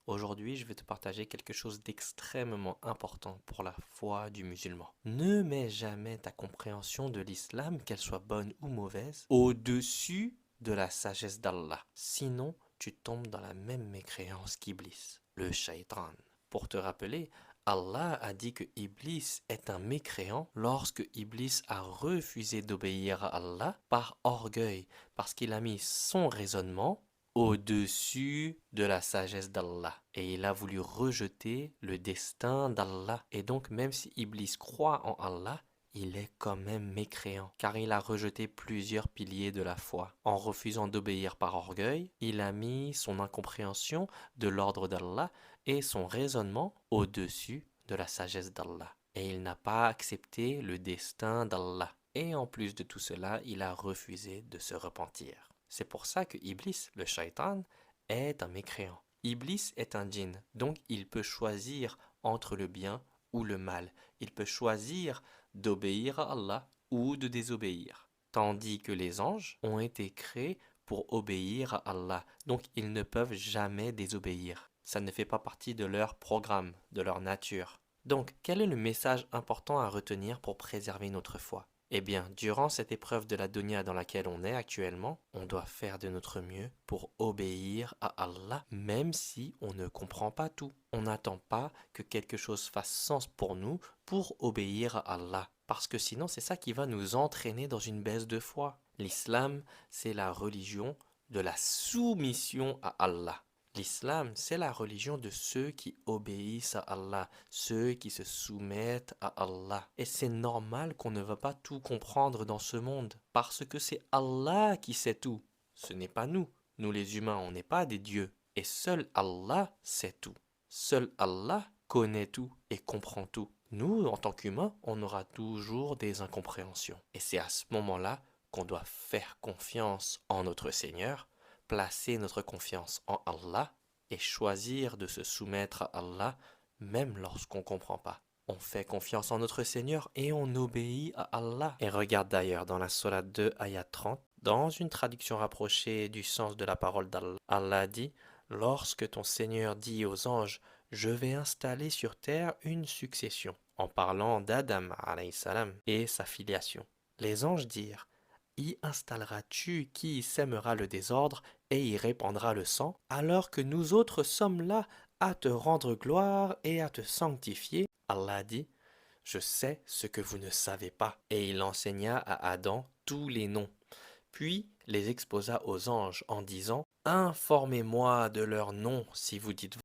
Aujourd'hui, je vais te partager quelque chose d'extrêmement important pour la foi du musulman. Ne mets jamais ta compréhension de l'islam, qu'elle soit bonne ou mauvaise, au-dessus de la sagesse d'Allah. Sinon, tu tombes dans la même mécréance qu'Iblis, le shaitan. Pour te rappeler, Allah a dit que Iblis est un mécréant lorsque Iblis a refusé d'obéir à Allah par orgueil, parce qu'il a mis son raisonnement au-dessus de la sagesse d'Allah. Et il a voulu rejeter le destin d'Allah. Et donc, même si Iblis croit en Allah, il est quand même mécréant, car il a rejeté plusieurs piliers de la foi. En refusant d'obéir par orgueil, il a mis son incompréhension de l'ordre d'Allah et son raisonnement au-dessus de la sagesse d'Allah. Et il n'a pas accepté le destin d'Allah. Et en plus de tout cela, il a refusé de se repentir. C'est pour ça que Iblis, le shaitan, est un mécréant. Iblis est un djinn, donc il peut choisir entre le bien ou le mal. Il peut choisir d'obéir à Allah ou de désobéir. Tandis que les anges ont été créés pour obéir à Allah, donc ils ne peuvent jamais désobéir. Ça ne fait pas partie de leur programme, de leur nature. Donc, quel est le message important à retenir pour préserver notre foi? Eh bien, durant cette épreuve de la dunya dans laquelle on est actuellement, on doit faire de notre mieux pour obéir à Allah, même si on ne comprend pas tout. On n'attend pas que quelque chose fasse sens pour nous pour obéir à Allah, parce que sinon c'est ça qui va nous entraîner dans une baisse de foi. L'islam, c'est la religion de la soumission à Allah. L'islam, c'est la religion de ceux qui obéissent à Allah, ceux qui se soumettent à Allah. Et c'est normal qu'on ne va pas tout comprendre dans ce monde, parce que c'est Allah qui sait tout. Ce n'est pas nous. Nous les humains, on n'est pas des dieux. Et seul Allah sait tout. Seul Allah connaît tout et comprend tout. Nous, en tant qu'humains, on aura toujours des incompréhensions. Et c'est à ce moment-là qu'on doit faire confiance en notre Seigneur, placer notre confiance en Allah et choisir de se soumettre à Allah même lorsqu'on ne comprend pas. On fait confiance en notre Seigneur et on obéit à Allah. Et regarde d'ailleurs dans la Sourate 2, ayat 30, dans une traduction rapprochée du sens de la parole d'Allah, Allah dit: lorsque ton Seigneur dit aux anges, je vais installer sur terre une succession, en parlant d'Adam alayhi salam et sa filiation. Les anges dirent: y installeras-tu qui sèmera le désordre et y répandra le sang, alors que nous autres sommes là à te rendre gloire et à te sanctifier? Allah dit: je sais ce que vous ne savez pas. Et il enseigna à Adam tous les noms, puis les exposa aux anges en disant: informez-moi de leurs noms si vous dites